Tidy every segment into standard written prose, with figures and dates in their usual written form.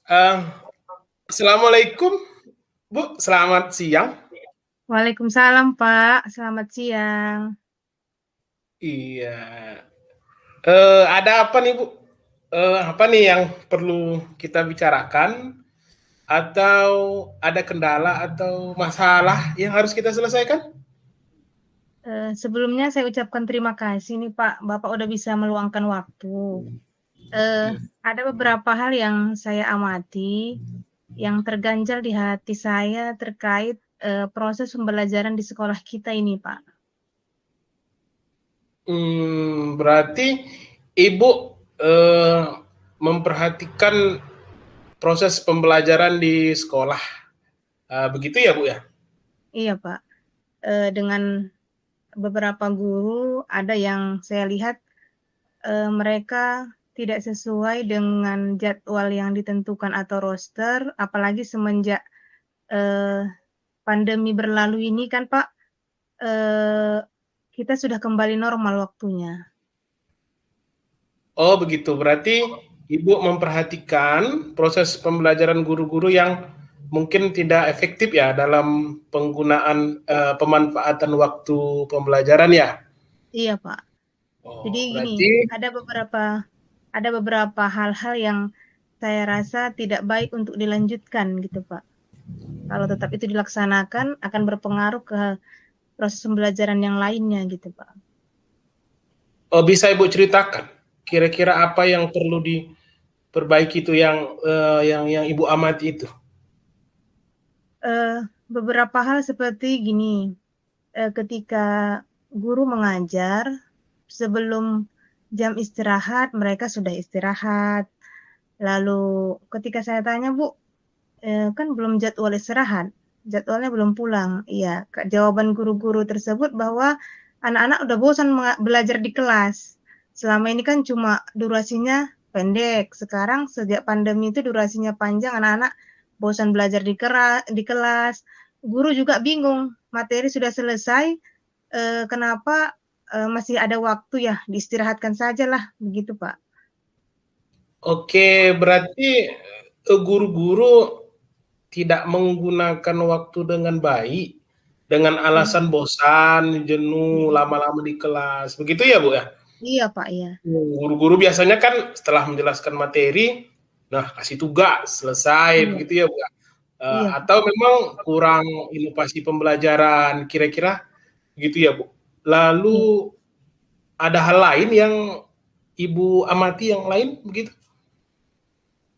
Eh, Assalamualaikum, Bu. Selamat siang. Waalaikumsalam, Pak. Selamat siang. Iya. Ada apa nih, Bu? Apa nih yang perlu kita bicarakan? Atau ada kendala atau masalah yang harus kita selesaikan? Sebelumnya saya ucapkan terima kasih nih, Pak. Bapak udah bisa meluangkan waktu. Eh, ada beberapa hal yang saya amati yang terganjal di hati saya terkait proses pembelajaran di sekolah kita ini, Pak. Berarti Ibu memperhatikan proses pembelajaran di sekolah. Begitu ya, Bu ya? Iya, Pak. Dengan beberapa guru ada yang saya lihat mereka tidak sesuai dengan jadwal yang ditentukan atau roster, apalagi semenjak pandemi berlalu ini kan Pak, kita sudah kembali normal waktunya. Oh begitu, berarti Ibu memperhatikan proses pembelajaran guru-guru yang mungkin tidak efektif ya dalam penggunaan pemanfaatan waktu pembelajaran ya. Iya Pak. Jadi Oh gini, berarti ada beberapa hal-hal yang saya rasa tidak baik untuk dilanjutkan gitu Pak. Kalau tetap itu dilaksanakan akan berpengaruh ke proses pembelajaran yang lainnya gitu Pak. bisa Ibu ceritakan kira-kira apa yang perlu diperbaiki itu yang Ibu amati itu. Beberapa hal seperti gini, ketika guru mengajar sebelum jam istirahat mereka sudah istirahat. Lalu ketika saya tanya, Bu, kan belum jadwal istirahat, jadwalnya belum pulang. Iya, jawaban guru-guru tersebut bahwa anak-anak udah bosan belajar di kelas. Selama ini kan cuma durasinya pendek. Sekarang sejak pandemi itu durasinya panjang, anak-anak bosan belajar di kelas. Guru juga bingung, materi sudah selesai, kenapa masih ada waktu ya, diistirahatkan saja lah, begitu Pak. Oke, berarti guru-guru tidak menggunakan waktu dengan baik dengan Iya, alasan bosan, jenuh, iya, lama-lama di kelas. Begitu ya, Bu ya? iya Pak, iya. Guru-guru biasanya kan setelah menjelaskan materi, nah kasih tugas, selesai, Iya, begitu ya, Bu ya? iya Pak. Atau memang kurang inovasi pembelajaran, kira-kira begitu ya, Bu? Iya. Lalu ada hal lain yang Ibu amati yang lain begitu?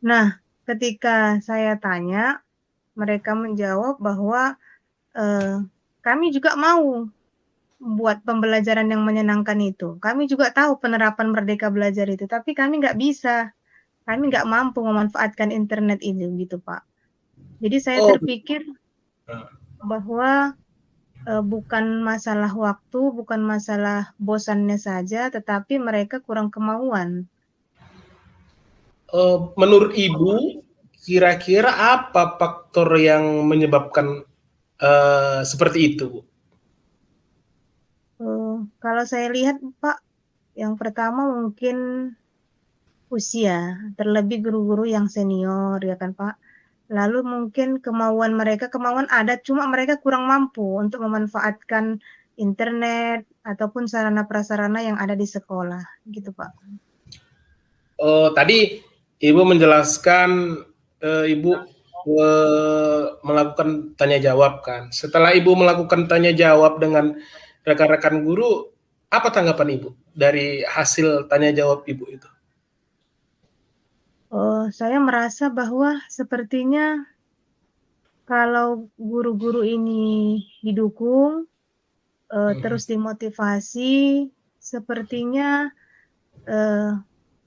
Nah, ketika saya tanya, mereka menjawab bahwa eh, kami juga mau buat pembelajaran yang menyenangkan itu. Kami juga tahu penerapan Merdeka Belajar itu, tapi kami nggak bisa. Kami nggak mampu memanfaatkan internet itu, gitu Pak. Jadi saya Oh, terpikir nah, bahwa bukan masalah waktu, bukan masalah bosannya saja, tetapi mereka kurang kemauan. menurut Ibu, kira-kira apa faktor yang menyebabkan seperti itu, Bu? Kalau saya lihat, Pak, yang pertama mungkin usia, terlebih guru-guru yang senior, ya kan, Pak. Lalu mungkin kemauan ada, cuma mereka kurang mampu untuk memanfaatkan internet ataupun sarana prasarana yang ada di sekolah, gitu, Pak. Tadi Ibu menjelaskan Ibu melakukan tanya jawab kan. Setelah Ibu melakukan tanya jawab dengan rekan-rekan guru, apa tanggapan Ibu dari hasil tanya jawab Ibu itu? Saya merasa bahwa sepertinya kalau guru-guru ini didukung, terus dimotivasi, sepertinya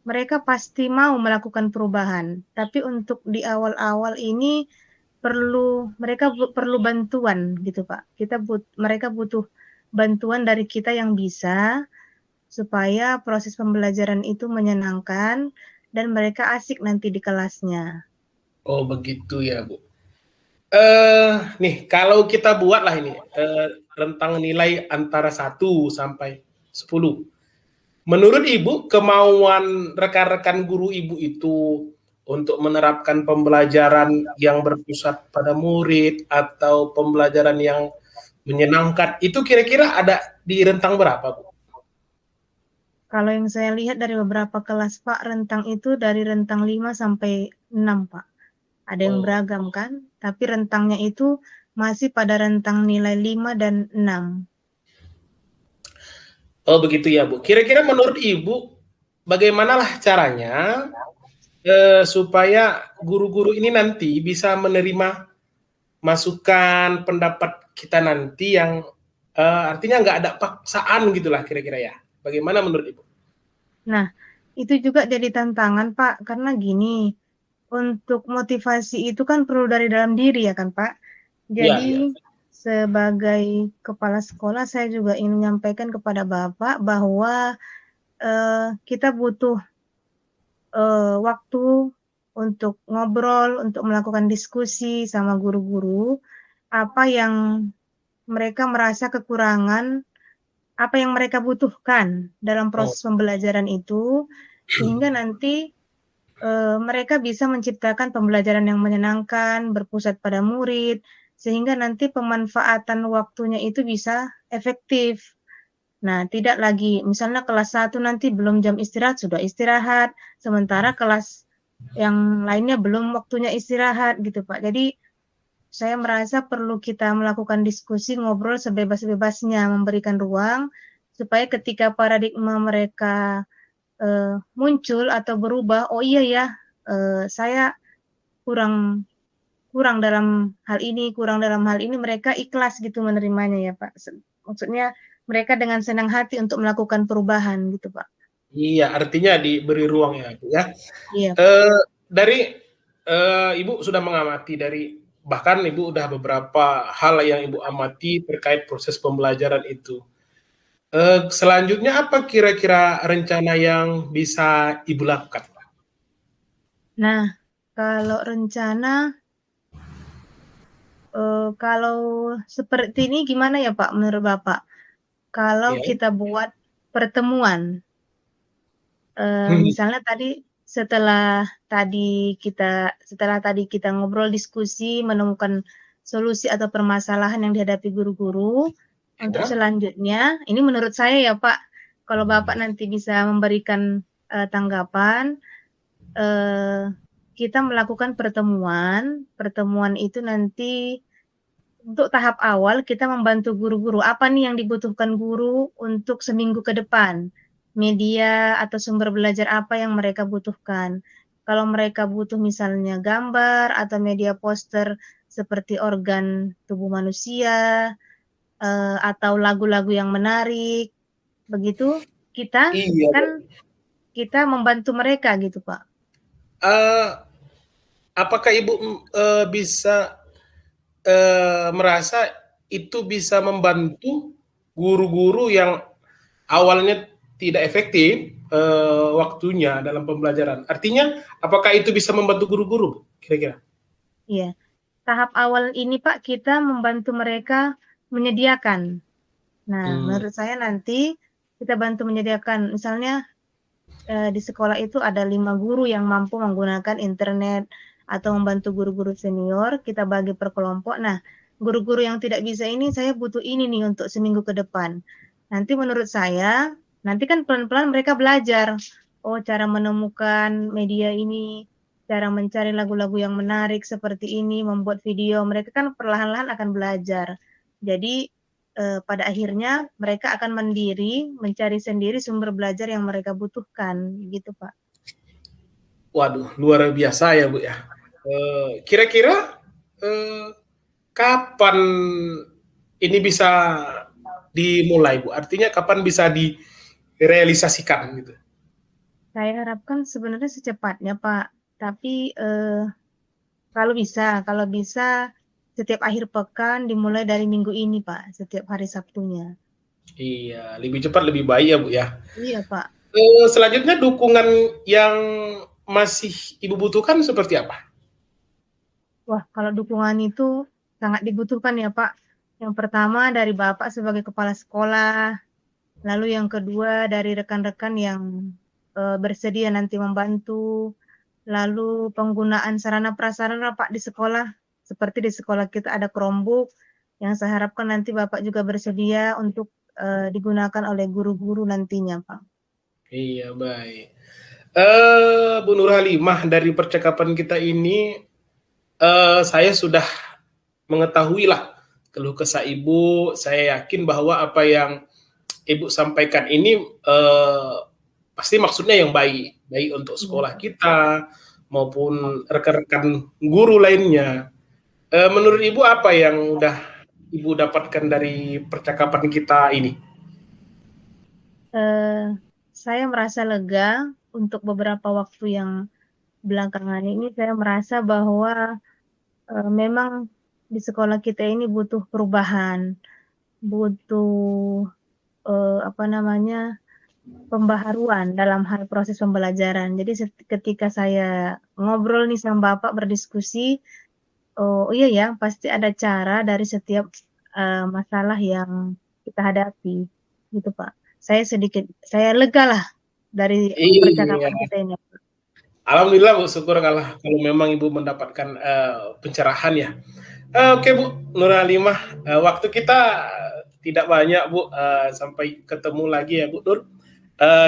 mereka pasti mau melakukan perubahan. Tapi untuk di awal-awal ini perlu bantuan gitu Pak. Mereka butuh bantuan dari kita yang bisa supaya proses pembelajaran itu menyenangkan dan mereka asik nanti di kelasnya. Oh begitu ya Bu. Nih kalau kita buatlah ini rentang nilai antara 1 sampai 10. Menurut Ibu, kemauan rekan-rekan guru Ibu itu untuk menerapkan pembelajaran yang berpusat pada murid atau pembelajaran yang menyenangkan, itu kira-kira ada di rentang berapa, Bu? Kalau yang saya lihat dari beberapa kelas Pak, rentang itu dari rentang 5 sampai 6 Pak. Ada yang Oh, beragam kan, tapi rentangnya itu masih pada rentang nilai 5 dan 6. oh begitu ya, Bu. Kira-kira menurut Ibu, bagaimanalah caranya supaya guru-guru ini nanti bisa menerima masukan pendapat kita nanti yang artinya nggak ada paksaan gitulah kira-kira ya. Bagaimana menurut Ibu? Nah, itu juga jadi tantangan Pak, karena gini, untuk motivasi itu kan perlu dari dalam diri ya kan Pak. Iya, iya. Jadi sebagai kepala sekolah saya juga ingin menyampaikan kepada Bapak bahwa kita butuh waktu untuk ngobrol, untuk melakukan diskusi sama guru-guru, apa yang mereka merasa kekurangan, apa yang mereka butuhkan dalam Oh, proses pembelajaran itu, sehingga nanti mereka bisa menciptakan pembelajaran yang menyenangkan, berpusat pada murid, sehingga nanti pemanfaatan waktunya itu bisa efektif. Nah, tidak lagi misalnya kelas 1 nanti belum jam istirahat, sudah istirahat, sementara kelas yang lainnya belum waktunya istirahat gitu, Pak. Jadi, saya merasa perlu kita melakukan diskusi, ngobrol sebebas-bebasnya, memberikan ruang supaya ketika paradigma mereka muncul atau berubah, oh iya ya, saya kurang kurang dalam hal ini, mereka ikhlas gitu menerimanya ya, Pak. Maksudnya mereka dengan senang hati untuk melakukan perubahan gitu, Pak. iya, artinya diberi ruang ya, Bu ya. Iya, Pak. Dari Ibu sudah mengamati dari bahkan Ibu udah beberapa hal yang Ibu amati terkait proses pembelajaran itu. Selanjutnya apa kira-kira rencana yang bisa Ibu lakukan? Nah, kalau rencana, kalau seperti ini gimana ya, Pak, menurut Bapak? Kalau Ya. kita buat pertemuan, Hmm, misalnya setelah tadi kita ngobrol, diskusi, menemukan solusi atau permasalahan yang dihadapi guru-guru, untuk ya. selanjutnya, ini menurut saya ya Pak, kalau Bapak nanti bisa memberikan tanggapan, eh, kita melakukan pertemuan, pertemuan itu nanti untuk tahap awal kita membantu guru-guru, apa nih yang dibutuhkan guru untuk seminggu ke depan? Media atau sumber belajar apa yang mereka butuhkan? Kalau mereka butuh misalnya gambar atau media poster seperti organ tubuh manusia, atau lagu-lagu yang menarik, begitu kita Iya, Bu. kan kita membantu mereka gitu, Pak. Eh, apakah Ibu bisa merasa itu bisa membantu guru-guru yang awalnya tidak efektif waktunya dalam pembelajaran. Artinya, apakah itu bisa membantu guru-guru, kira-kira? Iya. Tahap awal ini, Pak, kita membantu mereka menyediakan. Nah, Hmm, menurut saya nanti kita bantu menyediakan, misalnya di sekolah itu ada 5 guru yang mampu menggunakan internet atau membantu guru-guru senior, kita bagi per kelompok. Nah, guru-guru yang tidak bisa ini, saya butuh ini nih untuk seminggu ke depan. Nanti menurut saya, nanti kan pelan-pelan mereka belajar, oh cara menemukan media ini, cara mencari lagu-lagu yang menarik seperti ini, membuat video, mereka kan perlahan-lahan akan belajar. Jadi pada akhirnya mereka akan mandiri, mencari sendiri sumber belajar yang mereka butuhkan, gitu Pak. waduh, luar biasa ya Bu ya. Kira-kira kapan ini bisa dimulai Bu? Artinya kapan bisa direalisasikan gitu? Saya harapkan sebenarnya secepatnya Pak, tapi Kalau bisa setiap akhir pekan dimulai dari minggu ini, Pak, setiap hari Sabtunya. Iya, lebih cepat lebih baik ya Bu ya. Iya, Pak. Selanjutnya dukungan yang masih Ibu butuhkan seperti apa? Wah, kalau dukungan itu sangat dibutuhkan ya, Pak. Yang pertama dari Bapak sebagai kepala sekolah, lalu yang kedua dari rekan-rekan yang bersedia nanti membantu, lalu penggunaan sarana prasarana Pak di sekolah, seperti di sekolah kita ada Chromebook, yang saya harapkan nanti Bapak juga bersedia untuk digunakan oleh guru-guru nantinya, Pak. Iya, baik. Bu Nur Halimah, dari percakapan kita ini saya sudah mengetahui lah keluh kesah Ibu. Saya yakin bahwa apa yang Ibu sampaikan ini pasti maksudnya yang baik, baik untuk Iya, sekolah Pak. kita maupun rekan-rekan guru lainnya. Menurut Ibu apa yang udah Ibu dapatkan dari percakapan kita ini? Saya merasa lega untuk beberapa waktu yang belakangan ini saya merasa bahwa memang di sekolah kita ini butuh perubahan, butuh apa namanya, pembaharuan dalam hal proses pembelajaran. Jadi ketika saya ngobrol nih sama Bapak berdiskusi, oh iya ya, pasti ada cara dari setiap masalah yang kita hadapi, gitu Pak. Saya lega lah dari Iya, percakapan kita ini. alhamdulillah Bu, syukur kalau memang Ibu mendapatkan pencerahan ya. Oke Bu Nur Halimah, waktu kita tidak banyak Bu, sampai ketemu lagi ya Bu Nur.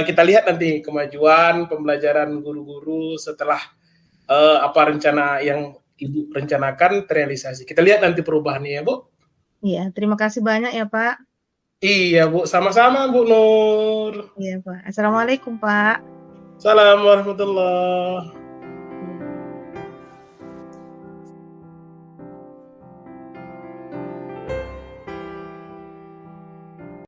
Kita lihat nanti kemajuan pembelajaran guru-guru setelah apa rencana yang Ibu rencanakan terrealisasi. Kita lihat nanti perubahannya ya Bu. Iya, terima kasih banyak ya Pak. Iya Bu, sama-sama Bu Nur. Iya Pak. Assalamualaikum Pak. Salam warahmatullah.